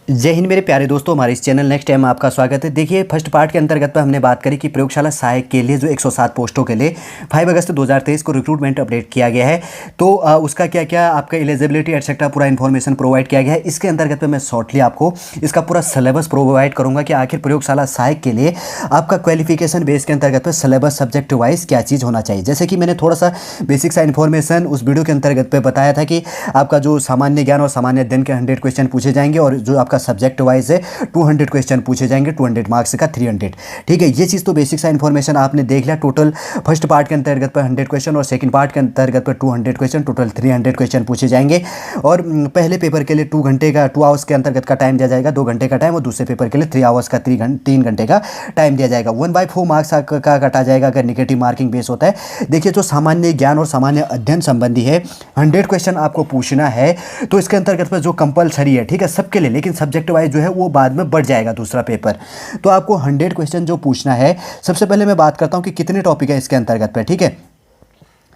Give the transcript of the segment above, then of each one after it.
जय हिंद मेरे प्यारे दोस्तों, हमारे इस चैनल नेक्स्ट टाइम आपका स्वागत है। देखिए, फर्स्ट पार्ट के अंतर्गत पर हमने बात करी कि प्रयोगशाला सहायक के लिए जो 107 पोस्टों के लिए 5 अगस्त 2023 को रिक्रूटमेंट अपडेट किया गया है। तो उसका क्या क्या आपका एलिजिबिलिटी एटसेट्रा पूरा इन्फॉर्मेशन प्रोवाइड किया गया है। इसके अंतर्गत पर मैं शॉर्टली आपको इसका पूरा सिलेबस प्रोवाइड करूँगा कि आखिर प्रयोगशाला सहायक के लिए आपका क्वालिफिकेशन बेस के अंतर्गत पर सिलेबस सब्जेक्ट वाइज क्या चीज़ होना चाहिए। जैसे कि मैंने थोड़ा सा बेसिक सा इन्फॉर्मेशन उस वीडियो के अंतर्गत पर बताया था कि आपका जो सामान्य ज्ञान और सामान्य अध्ययन के 100 क्वेश्चन पूछे जाएंगे और जो आपका सब्जेक्ट वाइज 200 क्वेश्चन पूछे जाएंगे, 200 मार्क्स का 300। ठीक है, ये चीज़ तो बेसिक सा इन्फॉर्मेशन आपने देख लिया। टोटल फर्स्ट पार्ट के अंतर्गत पर 100 क्वेश्चन और सेकंड पार्ट के अंतर्गत पर 200 क्वेश्चन, टोटल 300 क्वेश्चन पूछे जाएंगे। और पहले पेपर के लिए 2 आवर्स के अंतर्गत का टाइम दिया जाएगा, 2 घंटे का टाइम, और दूसरे पेपर के लिए 3 आवर्स का 3 घंटे का टाइम दिया जाएगा। 1/4 मार्क्स का कटा जाएगा अगर निगेटिव मार्किंग बेस होता है। देखिए, जो सामान्य ज्ञान और सामान्य अध्ययन संबंधी है 100 क्वेश्चन आपको पूछना है, तो इसके अंतर्गत पर जो कंपलसरी है, ठीक है, सबके लिए, लेकिन सब्जेक्ट वाइज जो है वो बाद में बढ़ जाएगा दूसरा पेपर। तो आपको 100 क्वेश्चन जो पूछना है, सबसे पहले मैं बात करता हूं कि कितने टॉपिक है इसके अंतर्गत पे। ठीक है,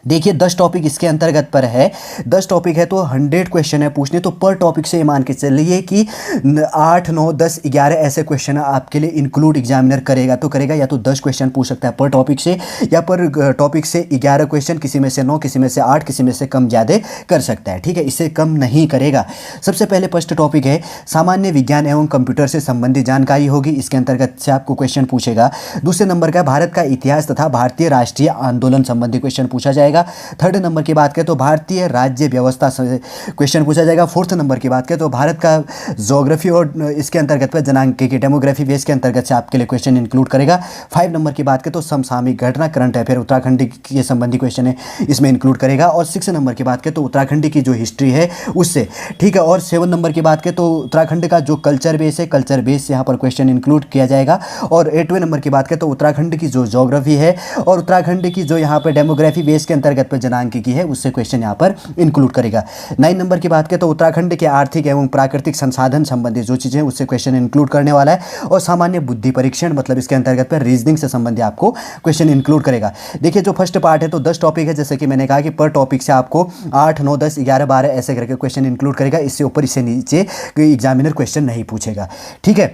देखिए 10 टॉपिक इसके अंतर्गत पर है। 10 टॉपिक है तो 100 क्वेश्चन है पूछने। तो पर टॉपिक से मान के चलिए कि 8, 9, 10, 11 ऐसे क्वेश्चन आपके लिए इंक्लूड एग्जामिनर करेगा। तो करेगा या तो 10 क्वेश्चन पूछ सकता है पर टॉपिक से, या पर टॉपिक से 11 क्वेश्चन, किसी में से 9, किसी में से 8, किसी में से कम ज़्यादा कर सकता है। ठीक है, इससे कम नहीं करेगा। सबसे पहले फर्स्ट टॉपिक है सामान्य विज्ञान एवं कंप्यूटर से संबंधित जानकारी होगी, इसके अंतर्गत से आपको क्वेश्चन पूछेगा। दूसरे नंबर का भारत का इतिहास तथा भारतीय राष्ट्रीय आंदोलन संबंधी क्वेश्चन पूछा जाएगा। थर्ड नंबर की बात करें तो भारतीय राज्य व्यवस्था से क्वेश्चन पूछा जाएगा। फोर्थ नंबर की बात करें तो भारत का ज्योग्राफी और इसके अंतर्गत पर जनांक की डेमोग्राफी बेस के अंतर्गत से आपके लिए क्वेश्चन इंक्लूड करेगा। 5 नंबर की बात करें तो समसामयिक घटना, करंट अफेयर, उत्तराखंड के संबंधी क्वेश्चन है, इसमें इंक्लूड करेगा। और 6 नंबर की बात करें तो उत्तराखंड की जो हिस्ट्री है उससे, ठीक है। और 7 नंबर की बात करें तो उत्तराखंड का जो कल्चर बेस है, कल्चर बेस से यहाँ पर क्वेश्चन इंक्लूड किया जाएगा। और 8वें नंबर की बात करें तो उत्तराखंड की जो ज्योग्राफी है और उत्तराखंड की जो यहाँ पर डेमोग्राफी बेस के अंतर्गत पर जनांक की है उससे क्वेश्चन यहाँ पर इंक्लूड करेगा। 9 नंबर की बात करें तो उत्तराखंड के आर्थिक एवं प्राकृतिक संसाधन संबंधी जो चीज़ें उससे क्वेश्चन इंक्लूड करने वाला है। और सामान्य बुद्धि परीक्षण, मतलब इसके अंतर्गत पर रीजनिंग से संबंधित आपको क्वेश्चन इंक्लूड करेगा। देखिए, जो फर्स्ट पार्ट है तो 10 टॉपिक है, जैसे कि मैंने कहा कि पर टॉपिक से आपको 8, 9, 10, 11, 12 ऐसे करके क्वेश्चन इंक्लूड करेगा। इससे ऊपर, इससे नीचे एग्जामिनर क्वेश्चन नहीं पूछेगा। ठीक है,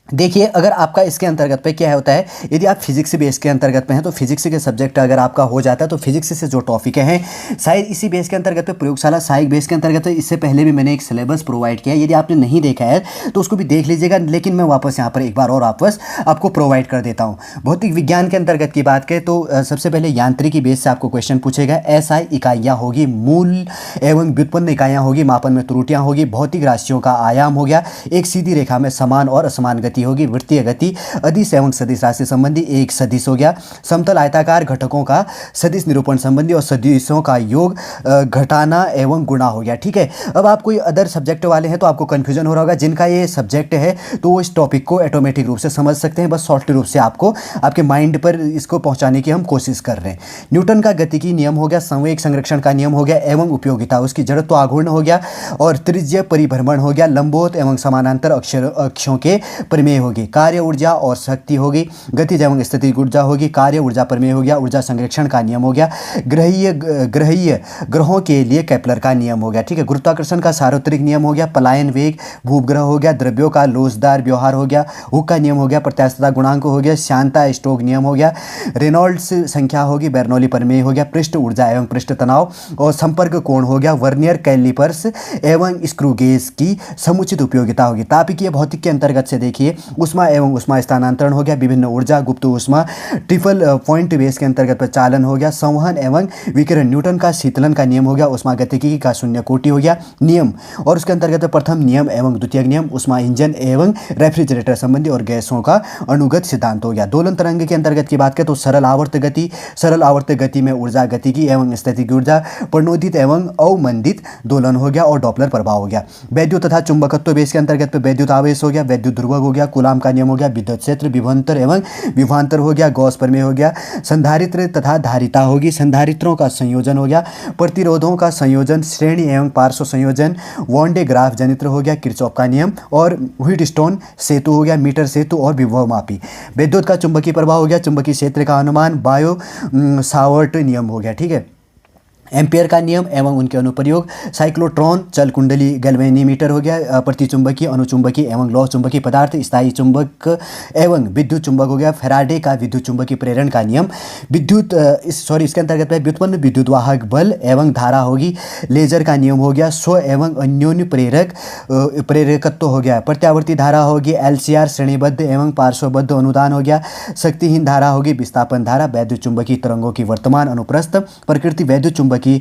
देखिए, अगर आपका इसके अंतर्गत पे क्या होता है, यदि आप फिजिक्स बेस के अंतर्गत में हैं तो फिजिक्स के सब्जेक्ट अगर आपका हो जाता है तो फिजिक्स से जो टॉपिक हैं शायद इसी बेस के अंतर्गत पे प्रयोगशाला सहायक बेस के अंतर्गत है। इससे पहले भी मैंने एक सिलेबस प्रोवाइड किया है, यदि आपने नहीं देखा है तो उसको भी देख लीजिएगा। लेकिन मैं वापस यहाँ पर एक बार और वापस आपको प्रोवाइड कर देता हूँ। भौतिक विज्ञान के अंतर्गत की बात करें तो सबसे पहले यांत्रिकी बेस से आपको क्वेश्चन पूछेगा। SI इकाइयाँ होगी, मूल एवं व्युत्पन्न इकाइयाँ होगी, मापन में त्रुटियाँ होगी, भौतिक राशियों का आयाम हो गया, एक सीधी रेखा में समान और असमान गति होगी, वृत्तीय गति, अदिश एवं सदिश राशि संबंधी एक सदिश हो गया, समतल आयताकार घटकों का सदिश निरूपण संबंधी और सदिशों का योग, घटाना एवं गुणा हो गया। ठीक है, अब आप कोई अदर सब्जेक्ट वाले हैं तो आपको कंफ्यूजन हो रहा होगा। जिनका ये सब्जेक्ट है तो वो इस टॉपिक को ऑटोमेटिक रूप से समझ सकते हैं। बस शॉर्ट रूप से आपको आपके माइंड पर इसको पहुंचाने की हम कोशिश कर रहे हैं। न्यूटन का गतिकी नियम हो गया, संवेग संरक्षण का नियम हो गया एवं उपयोगिता, उसकी जड़त्व आघूर्ण हो गया, और त्रिज्य परिभ्रमण हो गया, लंबवत एवं समानांतर अक्षों के प्रमेय होगी, कार्य ऊर्जा और शक्ति होगी, गतिज एवं स्थितिज ऊर्जा होगी, कार्य ऊर्जा प्रमेय हो गया, ऊर्जा संरक्षण का नियम हो गया, ग्रहीय ग्रहों के लिए केपलर का नियम हो गया। ठीक है, गुरुत्वाकर्षण का सार्वत्रिक नियम हो गया, पलायन वेग भूग्रह हो गया, द्रव्यों का लोचदार व्यवहार हो गया, हुक का नियम हो गया, प्रत्यास्थता गुणांक हो गया, शांता स्टोक नियम हो गया, रेनॉल्ड्स संख्या होगी, बर्नौली प्रमेय हो गया, पृष्ठ ऊर्जा एवं पृष्ठ तनाव और संपर्क कोण हो गया, वर्नियर कैलिपर्स एवं स्क्रू गेज की समुचित उपयोगिता होगी। तापीय भौतिक के अंतर्गत से देखिए, उष्मा एवं उष्मा स्थानांतरण हो गया, विभिन्न ऊर्जा, गुप्त उष्मा, ट्रिपल पॉइंट बेस के अंतर्गत पर चालन हो गया, संवहन एवं विकिरण, न्यूटन का शीतलन का नियम हो गया, उष्मा गतिकी का शून्य कोटि हो गया नियम, और उसके अंतर्गत प्रथम नियम एवं द्वितीय नियम, उष्मा इंजन एवं रेफ्रिजरेटर संबंधी और गैसों का अणुगत सिद्धांत हो गया। दोलन तरंग के अंतर्गत की बात करें तो सरल आवर्त गति, सरल आवर्त गति में ऊर्जा गतिकी एवं स्थितिकी ऊर्जा, प्रणोदित एवं अवमंदित दोलन हो गया, और डॉपलर प्रभाव हो गया। वैद्युत तथा चुंबकत्व बेस के अंतर्गत पर वैद्युत आवेश हो गया, वैद्युत ध्रुवक हो गया, कूलाम का नियम हो गया, विद्युत क्षेत्र, विभवांतर एवं विभवांतर हो गया, गॉस प्रमेय हो गया, संधारित्र तथा धारिता होगी, संधारित्रों का संयोजन हो गया, प्रतिरोधों का संयोजन, श्रेणी एवं पार्श्व संयोजन, वॉन डे ग्राफ जनित्र हो गया, किरचॉफ का नियम, और व्हीटस्टोन सेतु हो गया, मीटर सेतु और विभव मापी। विद्युत का चुंबकीय प्रभाव हो गया, चुंबकीय क्षेत्र का अनुमान, बायो सावर्ट नियम हो गया। ठीक है, एम्पियर का नियम एवं उनके अनुप्रयोग, साइक्लोट्रॉन, चल कुंडली गैल्वेनीमीटर हो गया, प्रतिचुंबकीय, अनुचुंबकीय एवं लौह चुंबकीय पदार्थ, स्थायी चुंबक एवं विद्युत चुंबक हो गया, फैराडे का विद्युत चुंबकीय प्रेरण का नियम, इसके अंतर्गत है व्युत्पन्न विद्युत वाहक बल एवं धारा होगी, लेजर का नियम हो गया, स्व एवं अन्योन्य प्रेरकत्व हो गया, प्रत्यावर्ती धारा होगी, एलसीआर श्रेणीबद्ध एवं पार्श्वबद्ध अनुदान हो गया, शक्तिहीन धारा होगी, विस्थापन धारा, वैद्युत चुंबकीय तरंगों की वर्तमान अनुप्रस्थ प्रकृति, वैद्युत चुंबकीय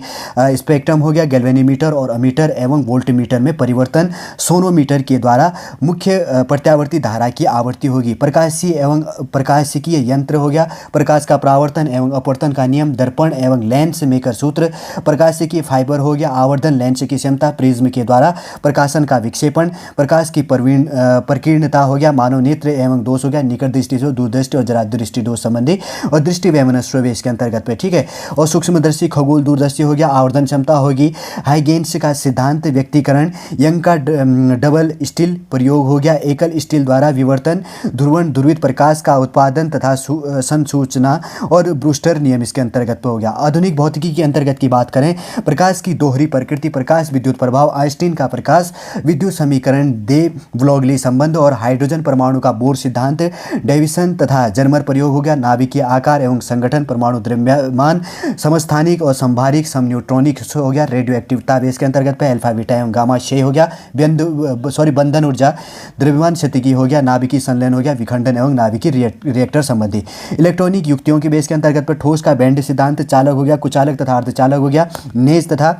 स्पेक्ट्रम हो गया, गैल्वेनीमीटर और अमीटर एवं वोल्टमीटर में परिवर्तन, सोनोमीटर के द्वारा मुख्य प्रत्यावर्ती धारा की आवृत्ति होगी, प्रकाशीय एवं प्रकाशिकीय यंत्र हो गया, प्रकाश का परावर्तन एवं अपवर्तन का नियम, दर्पण एवं लेंस मेकर सूत्र, प्रकाशिकीय फाइबर हो गया, आवर्धन लेंस की क्षमता, प्रिज्म के द्वारा प्रकाशन का विक्षेपण, प्रकाश की प्रकीर्णता हो गया, मानव नेत्र एवं दोष हो गया, निकट दृष्टि दोष, दूरदृष्टि और जरा दृष्टि दोष संबंधी, और दृष्टि वैमनस्य इसके अंतर्गत पे, ठीक है। और सूक्ष्मदर्शी, खगोल दूरदर्शी हो गया, आवर्धन क्षमता होगी, हाइगेन्स का सिद्धांत, व्यक्तिकरण, यंग का डबल स्टील प्रयोग हो गया, एकल स्टील द्वारा विवर्तन, ध्रुवण ध्रुवित प्रकाश का उत्पादन तथा संसूचना, और ब्रूस्टर नियम इसके अंतर्गत हो गया। आधुनिक भौतिकी के अंतर्गत की बात करें, प्रकाश की दोहरी प्रकृति, प्रकाश विद्युत प्रभाव, आइंस्टीन का प्रकाश विद्युत समीकरण, दे ब्लॉगली संबंध और हाइड्रोजन परमाणु का बोर सिद्धांत, डेविसन तथा जर्मर प्रयोग हो गया, नाभिकीय आकार एवं संगठन, परमाणु द्रव्यमान, समस्थानिक और संभारिक, समन्यूट्रॉनिक हो गया, रेडियो एक्टिविता इसके अंतर्गत पे, अल्फा बीटा एवं गामा क्षय हो गया, बंधन ऊर्जा, द्रव्यमान स्थितिकी हो गया, नाभिकीय संलयन हो गया, विखंडन एवं नाभिकीय रिएक्टर संबंधी, इलेक्ट्रॉनिक युक्तियों के बेस के अंतर्गत पर ठोस का बैंड सिद्धांत, चालक हो गया, कुचालक तथा अर्धचालक हो गया, नेज तथा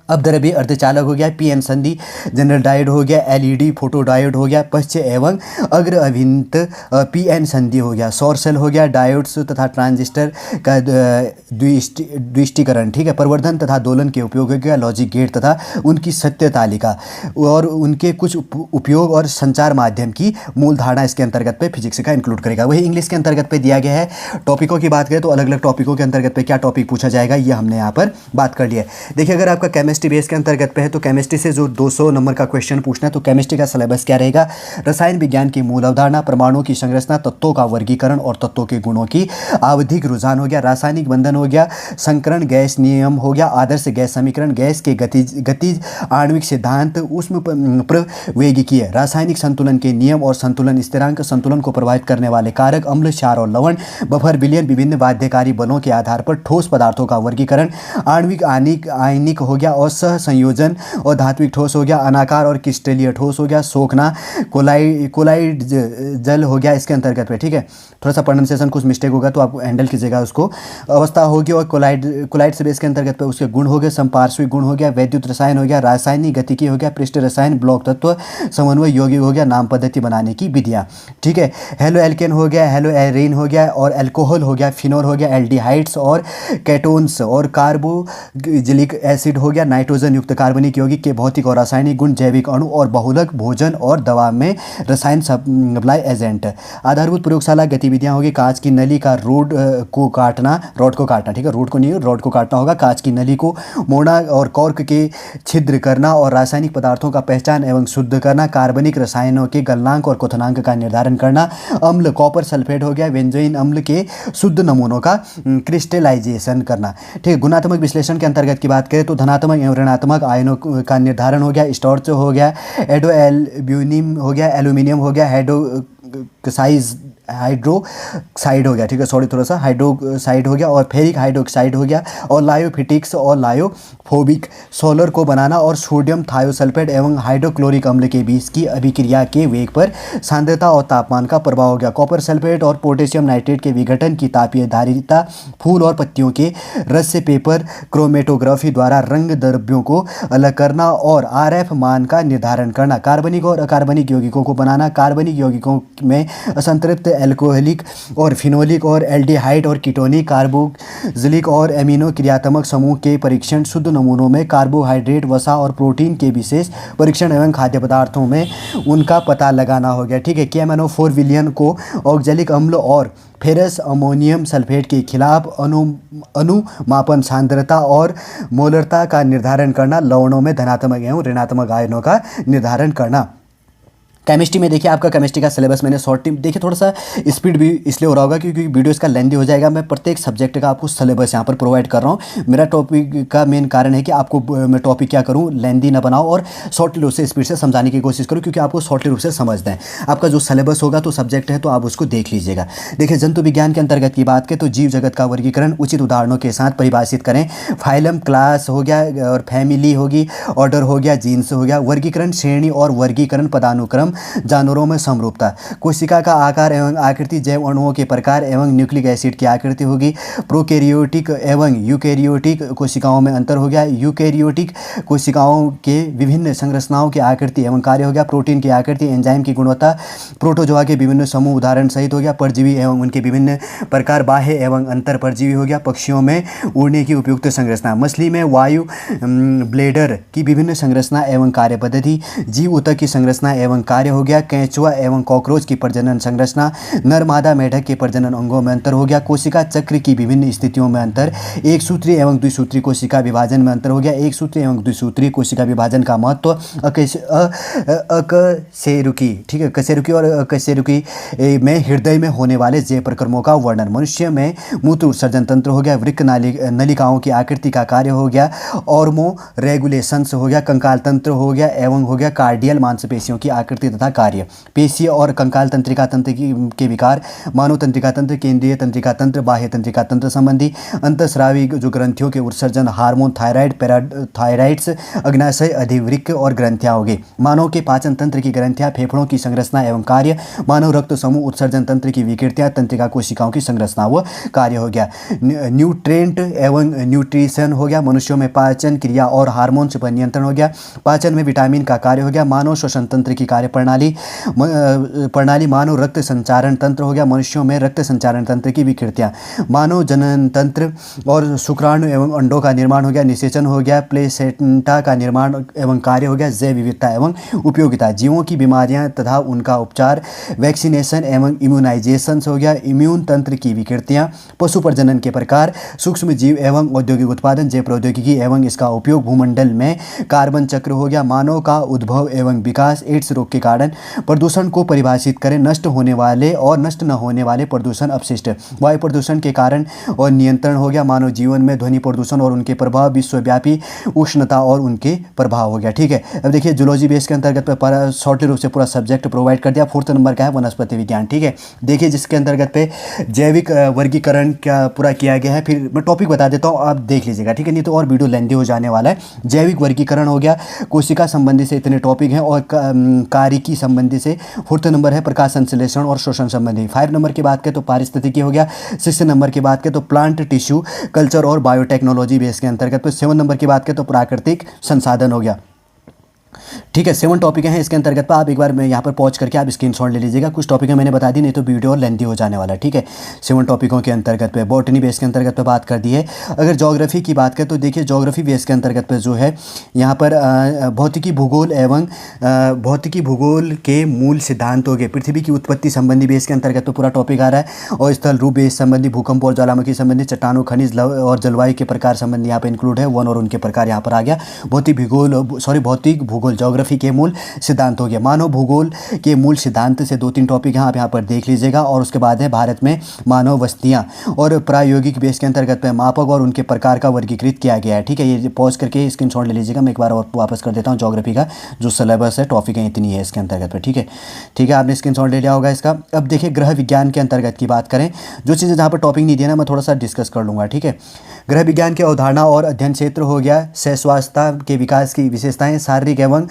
अपद्रव्य अर्धचालक हो गया, पीएन संधि, जनरल डायोड हो गया, एलईडी फोटो डायोड हो गया, पश्च एवं अग्र अभिन्त पीएन संधि हो गया, सौर सेल हो गया, डायोड्स तथा ट्रांजिस्टर का द्विष्टीकरण, ठीक है, प्रवर्धन तथा दोलन के उपयोग हो गया, लॉजिक गेट तथा उनकी सत्य तालिका और उनके कुछ उपयोग और संचार माध्यम की मूल धारणा इसके अंतर्गत पे फिजिक्स का इंक्लूड करेगा। वही इंग्लिश के अंतर्गत पे दिया गया है। टॉपिकों की बात करें तो अलग अलग टॉपिकों के अंतर्गत पे क्या टॉपिक पूछा जाएगा ये हमने यहाँ पर बात कर लिया है। देखिए अगर आपका केमिस्ट्री बेस के अंतर्गत पे है तो केमिस्ट्री से जो 200 नंबर का क्वेश्चन पूछना है तो केमिस्ट्री का सिलेबस क्या रहेगा, रसायन विज्ञान की मूल अवधारणा, परमाणुओं की संरचना, तत्वों का वर्गीकरण और तत्वों के गुणों की आवधिक रुझान हो गया, रासायनिक बंधन हो गया, संकरण गैस नियम हो गया, आदर्श गैस समीकरण, गैस के गतिज आणविक सिद्धांत, उष्म प्रवेगिकीय, रासायनिक संतुलन के नियम और संतुलन स्थिरांक, संतुलन को प्रभावित करने वाले कारक, अम्ल, क्षार और लवण, बफर विलयन, विभिन्न बाध्यकारी बलों के आधार पर ठोस पदार्थों का वर्गीकरण, आणविक आयनिक हो गया और सह संयोजन और धात्विक ठोस हो गया, अनाकार और क्रिस्टलीय ठोस हो गया, सोखना, कोलाइड जल हो गया इसके अंतर्गत पे, ठीक है। थोड़ा सा प्रोनाउंसिएशन कुछ मिस्टेक होगा तो आप हैंडल कीजिएगा उसको। अवस्था होगी और कोलाइड से बेस के अंतर्गत पे उसके गुण हो गए, संपार्श्विक गुण हो गया, वैद्युत रसायन हो गया, रासायनिक गतिकी हो गया, पृष्ठ रसायन, ब्लॉक तत्व, समन्वय यौगिक हो गया, नाम पद्धति बनाने की विधियाँ, ठीक है। हेलो एल्केन हो गया, हेलो एरीन हो गया और एल्कोहल हो गया, फिनोल हो गया, एल्डिहाइड्स और केटोन्स और कार्बोजिलिक एसिड हो गया, नाइट्रोजन युक्त कार्बनिक यौगिक के भौतिक और रासायनिक गुण, जैविक अणु और बहुलक, भोजन और दवा में रसायन सप्लाई एजेंट। आधारभूत प्रयोगशाला गतिविधियां होगी, कांच की नली का रॉड को काटना, ठीक है, रोड को नहीं रॉड को काटना होगा, कांच की नली को मोड़ना और कॉर्क के छिद्र करना और रासायनिक पदार्थों का पहचान एवं शुद्ध करना, कार्बनिक रसायनों के गलनांक और क्वथनांक का निर्धारण करना, अम्ल कॉपर सल्फेट हो गया, बेंजोइन अम्ल के शुद्ध नमूनों का क्रिस्टलाइजेशन करना, ठीक है। गुणात्मक विश्लेषण के अंतर्गत की बात करें तो धनात्मक एवं ऋणात्मक आयनों का निर्धारण हो गया, स्टॉर्च हो गया, एडोएल्ब्यूनियम हो गया, एल्यूमिनियम हो गया, हाइड्रोक्साइड हो गया, ठीक है, सॉरी थोड़ा सा हाइड्रोक्साइड हो गया और फेरिक हाइड्रोक्साइड हो गया और लायोफिटिक्स और लायोफोबिक सोलर को बनाना और सोडियम थायोसल्फेट एवं हाइड्रोक्लोरिक अम्ल के बीच की अभिक्रिया के वेग पर सांद्रता और तापमान का प्रभाव हो गया, कॉपर सल्फेट और पोटेशियम नाइट्रेट के विघटन की तापीय धारिता, फूल और पत्तियों के रस से पेपर क्रोमेटोग्राफी द्वारा रंग द्रव्यों को अलग करना और आरएफ मान का निर्धारण करना, कार्बनिक और अकार्बनिक यौगिकों को बनाना, कार्बनिक यौगिकों में असंतृप्त एल्कोहलिक और फिनोलिक और एल्डिहाइड और कीटोनिक, कार्बोक्सिलिक और एमिनो क्रियात्मक समूह के परीक्षण, शुद्ध नमूनों में कार्बोहाइड्रेट, वसा और प्रोटीन के विशेष परीक्षण एवं खाद्य पदार्थों में उनका पता लगाना हो गया, ठीक है। KMnO4 विलयन को ऑक्जेलिक अम्ल और फेरस अमोनियम सल्फेट के खिलाफ अनुमापन, सांद्रता और मोलरता का निर्धारण करना, लवणों में धनात्मक एवं ऋणात्मक आयनों का निर्धारण करना, केमिस्ट्री में देखिए आपका केमिस्ट्री का सिलेबस मैंने शॉर्ट टिप देखिए, थोड़ा सा स्पीड भी इसलिए हो रहा होगा क्योंकि वीडियो इसका लेंदी हो जाएगा। मैं प्रत्येक सब्जेक्ट का आपको सिलेबस यहाँ पर प्रोवाइड कर रहा हूँ। मेरा टॉपिक का मेन कारण है कि आपको मैं टॉपिक क्या करूँ, लेंदी ना बनाऊँ और शॉर्टली रूप से स्पीड से समझाने की कोशिश करूँ, क्योंकि आपको शॉर्टली रूप से समझना है। आपका जो सिलेबस होगा तो सब्जेक्ट है तो आप उसको देख लीजिएगा। देखिए जंतु विज्ञान के अंतर्गत की बात करें तो जीव जगत का वर्गीकरण उचित उदाहरणों के साथ परिभाषित करें। फाइलम क्लास हो गया और फैमिली होगी, ऑर्डर हो गया, जीन्स हो गया। वर्गीकरण श्रेणी और वर्गीकरण पदानुक्रम, जानवरों में समरूपता, कोशिका का आकार एवं आकृति, जैव अणुओं के प्रकार एवं न्यूक्लिक एसिड की आकृति होगी। प्रोकैरियोटिक एवं यूकैरियोटिक कोशिकाओं में अंतर हो गया। यूकैरियोटिक कोशिकाओं के विभिन्न संरचनाओं की आकृति एवं कार्य हो गया। प्रोटीन की आकृति, एंजाइम की गुणवत्ता, प्रोटोजोआ के विभिन्न समूह उदाहरण सहित हो गया। परजीवी एवं उनके विभिन्न प्रकार, बाह्य एवं अंतर परजीवी हो गया। पक्षियों में उड़ने की उपयुक्त संरचना, मछली में वायु ब्लेडर की विभिन्न संरचना एवं कार्य पद्धति। जीव ऊतक की संरचना एवं कार्य हो गया। कैंचुआ एवं कॉकरोच की प्रजनन संरचना। नर मादा मेढक के प्रजनन अंगों में अंतर हो गया। कोशिका चक्र की विभिन्न स्थितियों में अंतर। एक सूत्री एवं द्विसूत्री कोशिका विभाजन में अंतर हो गया। एक सूत्री एवं द्विसूत्री कोशिका विभाजन का महत्व। अकशेरुकी, ठीक है, कशेरुकी और अकशेरुकी में हृदय में होने वाले जय प्रक्रमों का वर्णन। मनुष्य में मूत्र उत्सर्जन तंत्र हो गया। वृक्क नलिकाओं की आकृति का कार्य हो गया। ऑर्मो रेगुलेशंस हो गया। कंकाल तंत्र हो गया एवं हो गया कार्डियल मांसपेशियों की आकृति तथा कार्य। पेशीय और कंकाल तंत्रिका तंत्र के विकार। मानव तंत्रिका तंत्र, केंद्रीय तंत्रिका तंत्र, बाह्य तंत्रिका तंत्र संबंधी। अंतःस्रावी जो ग्रंथियों के उत्सर्जन, हार्मोन, थायराइड, पैराथायराइड्स, अग्नाशय, अधिवृक्क और ग्रंथियां होगी। मानव के पाचन तंत्र की ग्रंथियां, फेफड़ों की संरचना एवं कार्य। मानव रक्त समूह उत्सर्जन तंत्र की विकृतियां, तंत्रिका कोशिकाओं की संरचना व कार्य हो गया। न्यूट्रेंट एवं न्यूट्रिशन हो गया। मनुष्यों में पाचन क्रिया और हार्मोन्स पर नियंत्रण हो गया। पाचन में विटामिन का कार्य हो गया। मानव श्वसन तंत्र की कार्य प्रणाली। मानव रक्त संचारण तंत्र हो गया। मनुष्यों में रक्त संचारण तंत्र की विकृतियां। मानव जनन तंत्र और शुक्राणु एवं अंडों का निर्माण हो गया। निषेचन हो गया। प्लेसेंटा का निर्माण एवं कार्य हो गया। जैव विविधता एवं उपयोगिता। जीवों की बीमारियां तथा उनका उपचार। वैक्सीनेशन एवं इम्यूनाइजेशन हो गया। इम्यून तंत्र की विकृतियां। पशु प्रजनन के प्रकार। सूक्ष्म जीव एवं औद्योगिक उत्पादन। जैव प्रौद्योगिकी एवं इसका उपयोग। भूमंडल में कार्बन चक्र हो गया। मानव का उद्भव एवं विकास। एड्स रोग के कारण। प्रदूषण को परिभाषित करें। नष्ट होने वाले और नष्ट न होने वाले प्रदूषण अपशिष्ट। वायु प्रदूषण के कारण और नियंत्रण हो गया। मानव जीवन में ध्वनि प्रदूषण और उनके प्रभाव। विश्वव्यापी उष्णता और उनके प्रभाव हो गया। ठीक है, अब देखिए जूलॉजी बेस के अंतर्गत पे शॉर्टली रूप से पूरा सब्जेक्ट प्रोवाइड कर दिया। 4th नंबर का है वनस्पति विज्ञान। ठीक है, देखिए जिसके अंतर्गत पे जैविक वर्गीकरण क्या पूरा किया गया है। फिर मैं टॉपिक बता देता हूँ, आप देख लीजिएगा। ठीक है, नहीं तो और वीडियो लेंदी हो जाने वाला है। जैविक वर्गीकरण हो गया। कोशिका संबंधी से इतने टॉपिक हैं और कारिकी संबंधी से 4th नंबर है प्रकाश संश्लेषण और शोषण संबंधी। 5 नंबर की बात करें तो पारिस्थितिकी हो गया। 6 नंबर की बात करें तो प्लांट टिश्यू कल्चर और बायोटेक्नोलॉजी बेस के अंतर्गत। 7 नंबर की बात करें तो प्राकृतिक संसाधन हो गया। ठीक है, 7 टॉपिक हैं इसके अंतर्गत पर। आप एक बार मैं यहाँ पर पहुँच करके आप स्क्रीनशॉट ले लीजिएगा। कुछ टॉपिक मैंने बता दी, नहीं तो वीडियो और लेंथी हो जाने वाला है। ठीक है, 7 टॉपिकों के अंतर्गत पे बॉटनी बेस के अंतर्गत पे बात कर दी है। अगर ज्योग्राफी की बात करें तो देखिए ज्योग्राफी बेस के अंतर्गत पे जो है यहाँ पर भौतिकी भूगोल एवं भौतिकी भूगोल के मूल सिद्धांत हो गए। पृथ्वी की उत्पत्ति संबंधी बेस के अंतर्गत तो पूरा टॉपिक आ रहा है। और स्थल रूप बेस संबंधी, भूकंप और ज्वालामुखी संबंधी, चट्टानों, खनिज और जलवायु के प्रकार संबंधी यहाँ पर इंक्लूड है। वन और उनके प्रकार यहाँ पर आ गया। भौतिक भूगोल ज्योग्राफी के मूल सिद्धांत हो गया। मानव भूगोल के मूल सिद्धांत से 2-3 टॉपिक हैं, आप यहाँ पर देख लीजिएगा। और उसके बाद है भारत में मानव बस्तियाँ और प्रायोगिक बेस के अंतर्गत पे मापक और उनके प्रकार का वर्गीकृत किया गया है। ठीक है, ये पॉज करके स्क्रीनशॉट ले लीजिएगा। मैं एक बार और वापस कर देता हूँ। ज्योग्राफी का जो सिलेबस है, टॉपिक है, इतनी है इसके अंतर्गत पे। ठीक है, आपने स्क्रीनशॉट ले लिया होगा इसका। अब देखिए ग्रह विज्ञान के अंतर्गत की बात करें, जो चीज़ें जहाँ पर टॉपिक नहीं दिया ना, मैं थोड़ा सा डिस्कस कर लूँगा। ठीक है, ग्रह विज्ञान की अवधारणा और अध्ययन क्षेत्र हो गया। सहस्वास्थ्य के विकास की विशेषताएं। शारीरिक एवं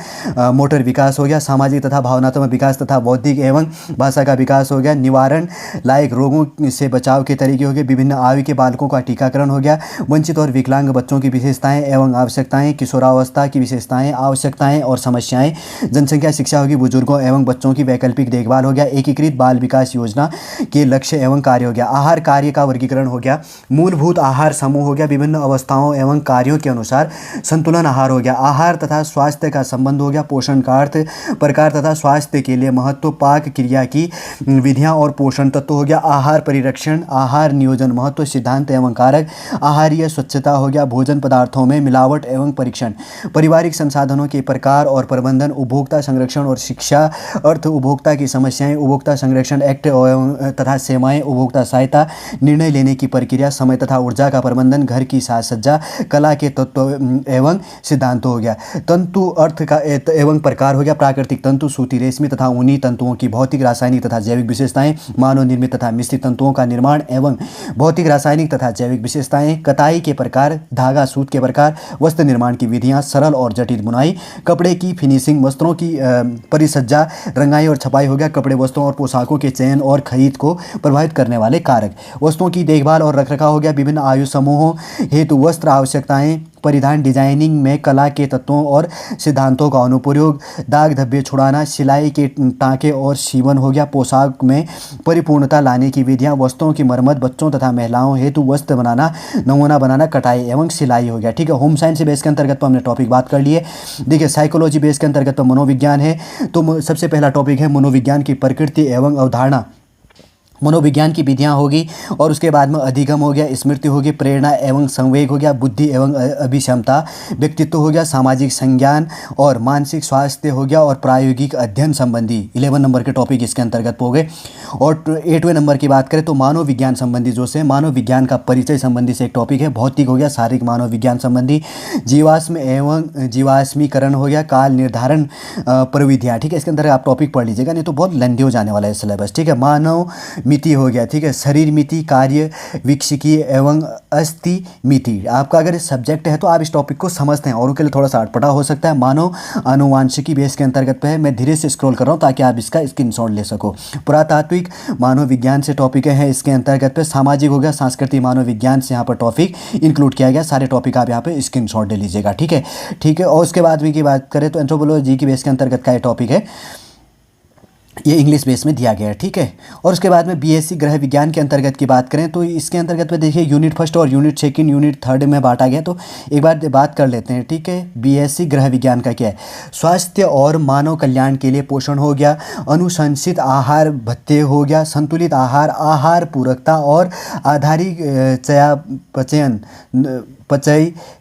मोटर विकास हो गया। सामाजिक तथा भावनात्मक विकास तथा बौद्धिक एवं भाषा का विकास हो गया। निवारण लायक रोगों से बचाव के तरीके हो गए। विभिन्न आयु के बालकों का टीकाकरण हो गया। वंचित और विकलांग बच्चों की विशेषताएं एवं आवश्यकताएं। किशोरावस्था की विशेषताएं, आवश्यकताएं और समस्याएं। जनसंख्या, शिक्षा होगी। बुजुर्गों एवं बच्चों की वैकल्पिक देखभाल हो गया। एकीकृत बाल विकास योजना के लक्ष्य एवं कार्य हो गया। आहार कार्य का वर्गीकरण हो गया। मूलभूत आहार समूह हो गया। विभिन्न अवस्थाओं एवं कार्यों के अनुसार संतुलन आहार हो गया। आहार तथा स्वास्थ्य का संबंध संबंध हो गया, पोषण का अर्थ, प्रकार तथा स्वास्थ्य के लिए महत्व, पाक क्रिया की विधियां और पोषण तत्व हो गया, आहार परिरक्षण, आहार नियोजन महत्व, सिद्धांत एवं कारक, आहारीय स्वच्छता हो गया, भोजन पदार्थों में मिलावट एवं परीक्षण, पारिवारिक संसाधनों के प्रकार और प्रबंधन, उपभोक्ता संरक्षण और शिक्षा, अर्थ उपभोक्ता की समस्याएं, उपभोक्ता संरक्षण एक्ट एवं तथा सेवाएं, उपभोक्ता सहायता, निर्णय लेने की प्रक्रिया, समय तथा ऊर्जा का प्रबंधन, घर की साज सज्जा, कला के तत्व एवं सिद्धांत हो गया, तंतु अर्थ का एवं प्रकार हो गया, प्राकृतिक तंतु, सूती, रेशमी तथा ऊनी तंतुओं की भौतिक, रासायनिक तथा जैविक विशेषताएं, मानव निर्मित तथा मिश्रित तंतुओं का निर्माण एवं भौतिक, रासायनिक तथा जैविक विशेषताएं, कताई के प्रकार, धागा सूत के प्रकार, वस्त्र निर्माण की विधियां, सरल और जटिल बुनाई, कपड़े की फिनिशिंग, वस्त्रों की परिसज्जा, रंगाई और छपाई हो गया, कपड़े, वस्त्रों और पोशाकों के चयन और खरीद को प्रभावित करने वाले कारक, वस्तुओं की देखभाल और रखरखाव हो गया, विभिन्न आयु समूहों हेतु वस्त्र आवश्यकताएं, परिधान, डिजाइनिंग में कला के तत्वों और सिद्धांतों का अनुप्रयोग, दाग धब्बे छुड़ाना, सिलाई के टाँके और सीवन हो गया, पोशाक में परिपूर्णता लाने की विधियां, वस्त्रों की मरम्मत, बच्चों तथा महिलाओं हेतु वस्त्र बनाना, नमूना बनाना, कटाई एवं सिलाई हो गया। ठीक है, होम साइंस बेस के अंतर्गत तो हमने टॉपिक बात कर लिए। देखिए साइकोलॉजी बेस के अंतर्गत तो मनोविज्ञान है, तो सबसे पहला टॉपिक है मनोविज्ञान की प्रकृति एवं अवधारणा, मनोविज्ञान की विधियां होगी, और उसके बाद में अधिगम हो गया, स्मृति होगी, प्रेरणा एवं संवेग हो गया, बुद्धि एवं अभिक्षमता, व्यक्तित्व हो गया, सामाजिक संज्ञान और मानसिक स्वास्थ्य हो गया, और प्रायोगिक अध्ययन संबंधी 11 नंबर के टॉपिक इसके अंतर्गत हो गए। और 8वें नंबर की बात करें तो मानव विज्ञान संबंधी जो से मानव विज्ञान का परिचय संबंधी से एक टॉपिक है, भौतिक हो गया, शारीरिक मानव विज्ञान संबंधी, जीवाश्म एवं जीवाश्मीकरण हो गया, काल निर्धारण प्रविधियाँ। ठीक है, इसके अंदर आप टॉपिक पढ़ लीजिएगा, नहीं तो बहुत लंबी हो जाने वाला है सिलेबस। ठीक है, मानव मिति हो गया, ठीक है, शरीर मिति, कार्य विक्षिकी एवं अस्थि मिति। आपका अगर सब्जेक्ट है तो आप इस टॉपिक को समझते हैं, और के लिए थोड़ा सा अटपटा हो सकता है। मानव आनुवांशिकी बेस के अंतर्गत पे है, मैं धीरे से स्क्रॉल कर रहा हूँ ताकि आप इसका स्क्रीनशॉट ले सको। पुरातात्विक मानव विज्ञान से टॉपिक है इसके अंतर्गत पे। सामाजिक हो गया, सांस्कृतिक मानव विज्ञान से यहाँ पर टॉपिक इंक्लूड किया गया। सारे टॉपिक आप यहाँ पे स्क्रीनशॉट ले लीजिएगा। ठीक है, ठीक है। और उसके बाद में की बात करें तो एंथ्रोपोलॉजी की बेस के अंतर्गत का ये टॉपिक है, ये इंग्लिश बेस में दिया गया है। ठीक है, और उसके बाद में बीएससी गृह विज्ञान के अंतर्गत की बात करें तो इसके अंतर्गत में देखिए यूनिट फर्स्ट और यूनिट सेकंड, यूनिट थर्ड में बांटा गया, तो एक बार बात कर लेते हैं। ठीक है, बीएससी गृह विज्ञान का क्या है, स्वास्थ्य और मानव कल्याण के लिए पोषण हो गया, अनुशंसित आहार भत्ते हो गया, संतुलित आहार, आहार पूरकता और आधारिक चयापचय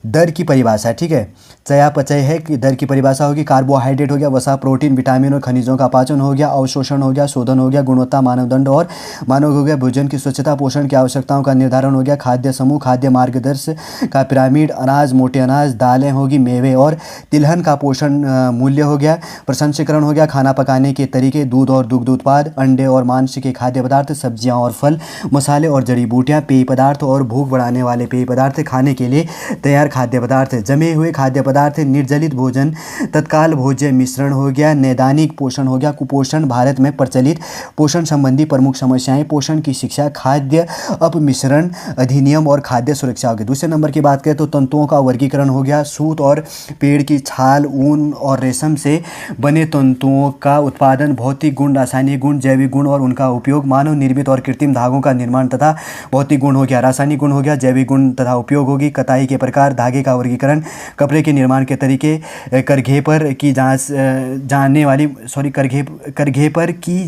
दर की परिभाषा। ठीक है, चयापचय है कि दर की परिभाषा होगी, कार्बोहाइड्रेट हो गया, वसा, प्रोटीन, विटामिन और खनिजों का पाचन हो गया, अवशोषण हो गया, शोधन हो गया, गुणवत्ता, मानदंड और मानक हो गया, भोजन की स्वच्छता, पोषण की आवश्यकताओं का निर्धारण हो गया, खाद्य समूह, खाद्य मार्गदर्श का पिरामिड, अनाज, मोटे अनाज, दालें होगी, मेवे और तिलहन का पोषण मूल्य हो गया, प्रसंस्करण हो गया, खाना पकाने के तरीके, दूध और दुग्ध उत्पाद, अंडे और मांस के खाद्य पदार्थ, सब्जियां और फल, मसाले और जड़ी बूटियां, पेय पदार्थ और भूख बढ़ाने वाले पेय पदार्थ, खाने के लिए तैयार खाद्य पदार्थ, जमे हुए खाद्य पदार्थ, निर्जलित भोजन, तत्काल भोज्य मिश्रण हो गया, नैदानिक पोषण हो गया, कुपोषण, भारत में प्रचलित पोषण संबंधी प्रमुख समस्याएं, पोषण की शिक्षा, खाद्य अपमिश्रण अधिनियम और खाद्य सुरक्षा हो गई। दूसरे नंबर की बात करें तो तंतुओं का वर्गीकरण हो गया, सूत और पेड़ की छाल, ऊन और रेशम से बने तंतुओं का उत्पादन, भौतिक गुण, रासायनिक गुण, जैविक गुण और उनका उपयोग, मानव निर्मित और कृत्रिम धागों का निर्माण तथा भौतिक गुण हो गया, रासायनिक गुण हो गया, जैविक गुण तथा उपयोग होगी, कताई के प्रकार, धागे का वर्गीकरण, कपड़े के निर्माण के तरीके, करघे पर की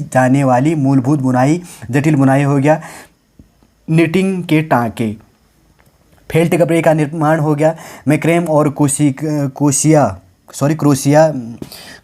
जाने वाली मूलभूत बुनाई, जटिल बुनाई हो गया, निटिंग के टाँके, फेल्ट कपड़े का निर्माण हो गया, मैक्रेम और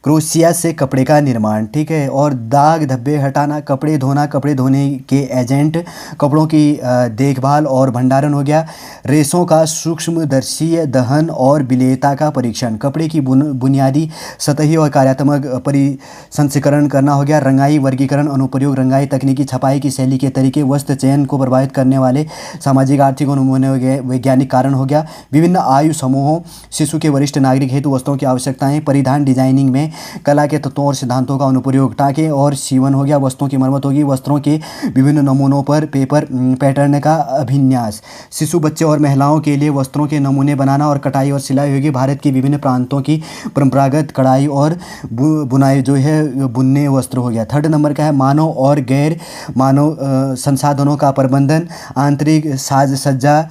क्रोशिया से कपड़े का निर्माण। ठीक है, और दाग धब्बे हटाना, कपड़े धोना, कपड़े धोने के एजेंट, कपड़ों की देखभाल और भंडारण हो गया, रेशों का सूक्ष्मदर्शीय दहन और विलेयता का परीक्षण, कपड़े की बुनियादी सतही और कार्यात्मक परिसंस्करण करना हो गया, रंगाई, वर्गीकरण, अनुप्रयोग, रंगाई तकनीकी, छपाई की शैली के तरीके, वस्त्र चयन को प्रभावित करने वाले सामाजिक, आर्थिक और वैज्ञानिक कारण हो गया, विभिन्न आयु समूहों, शिशु के वरिष्ठ नागरिक हेतु वस्त्रों की आवश्यकताएं, परिधान, डिजाइनिंग में कला के तत्वों और सिद्धांतों का अनुप्रयोग, टाँके और सीवन हो गया, वस्त्रों की मरम्मत होगी, वस्त्रों के विभिन्न नमूनों पर पेपर पैटर्न का अभिन्यास, शिशु, बच्चे और महिलाओं के लिए वस्त्रों के नमूने बनाना और कटाई और सिलाई होगी, भारत के विभिन्न प्रांतों की परंपरागत कढ़ाई और बुनाई जो है बुनने वस्त्र हो गया। थर्ड नंबर का है मानव और गैर मानव संसाधनों का प्रबंधन, आंतरिक साज सज्जा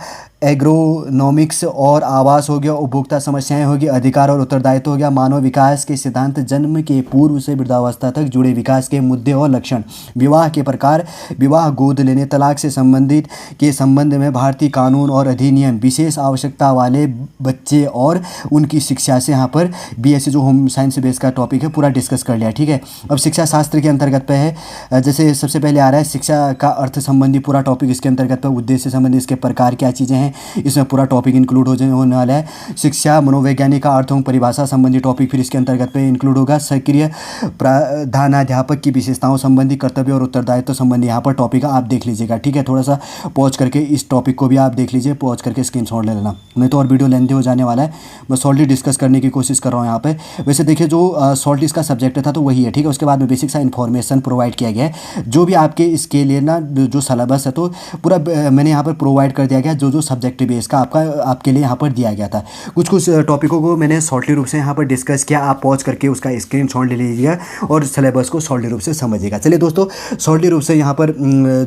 एग्रोनॉमिक्स और आवास हो गया, उपभोक्ता समस्याएं होगी, अधिकार और उत्तरदायित्व हो गया, मानव विकास के सिद्धांत, जन्म के पूर्व से वृद्धावस्था तक जुड़े विकास के मुद्दे और लक्षण, विवाह के प्रकार, विवाह, गोद लेने, तलाक से संबंधित के संबंध में भारतीय कानून और अधिनियम, विशेष आवश्यकता वाले बच्चे और उनकी शिक्षा से यहाँ पर बीएससी जो होम साइंस बेस का टॉपिक है पूरा डिस्कस कर लिया। ठीक है, अब शिक्षा शास्त्र के अंतर्गत पे है, जैसे सबसे पहले आ रहा है शिक्षा का अर्थ संबंधी पूरा टॉपिक, इसके अंतर्गत पे उद्देश्य संबंधी, इसके प्रकार क्या चीज़ें हैं, इसमें पूरा टॉपिक इंक्लूड होने वाला है। शिक्षा मनोवैज्ञानिक का अर्थ एवं परिभाषा संबंधी टॉपिक फिर इसके अंतर्गत पे इंक्लूड होगा। सक्रिय प्रधानाध्यापक की विशेषताओं संबंधी, कर्तव्य और उत्तरदायित्व संबंधी यहाँ पर टॉपिक आप देख लीजिएगा। ठीक है, थोड़ा सा पॉज करके इस टॉपिक को भी आप देख लीजिए, पॉज करके स्क्रीनशॉट ले लेना, नहीं तो और वीडियो लेंथी हो जाने वाला है। मैं सॉल्टी डिस्कस करने की कोशिश कर रहा हूँ यहाँ पे। वैसे देखिए जो सॉल्ट इसका सब्जेक्ट था तो वही है। ठीक है, उसके बाद में बेसिक सा इन्फॉर्मेशन प्रोवाइड किया गया है, जो भी आपके इसके लिए ना जो सिलेबस है तो पूरा मैंने यहाँ पर प्रोवाइड कर दिया गया, जो सब्जेक्ट बेस का आपके लिए यहाँ पर दिया गया था। कुछ टॉपिकों को मैंने शॉर्टली रूप से यहाँ पर डिस्कस किया, आप पॉज करके उसका स्क्रीनशॉट ले लीजिएगा और सिलेबस को शॉर्टली रूप से समझिएगा। चलिए दोस्तों, शॉर्टली रूप से यहाँ पर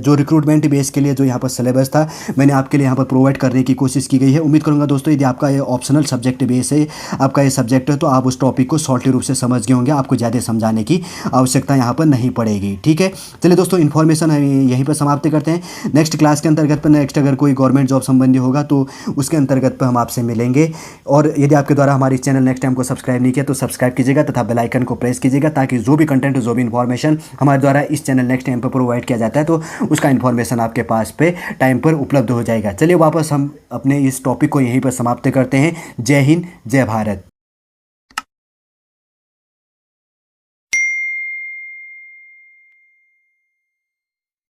जो रिक्रूटमेंट बेस के लिए जो यहाँ पर सिलेबस था मैंने आपके लिए यहाँ पर प्रोवाइड करने की कोशिश की गई है। उम्मीद करूँगा दोस्तों यदि आपका ये ऑप्शनल सब्जेक्ट बेस है, आपका ये सब्जेक्ट है, तो आप उस टॉपिक को शॉर्टली रूप से समझ गए होंगे, आपको ज़्यादा समझाने की आवश्यकता यहाँ पर नहीं पड़ेगी। ठीक है, चलिए दोस्तों, इन्फॉर्मेशन यहीं पर समाप्त करते हैं। नेक्स्ट क्लास के अंतर्गत पर नेक्स्ट अगर कोई गवर्नमेंट जॉब संबंधी होगा तो उसके अंतर्गत पर हम आपसे मिलेंगे। और यदि आपके द्वारा हमारे इस चैनल नेक्स्ट टाइम को सब्सक्राइब नहीं किया तो सब्सक्राइब कीजिएगा तथा बेल आइकन को प्रेस कीजिएगा, ताकि जो भी कंटेंट, जो भी इन्फॉर्मेशन हमारे द्वारा इस चैनल नेक्स्ट टाइम पर प्रोवाइड किया जाता है तो उसका इन्फॉर्मेशन आपके पास पे टाइम पर उपलब्ध हो जाएगा। चलिए वापस हम अपने इस टॉपिक को यहीं पर समाप्त करते हैं। जय हिंद, जय भारत।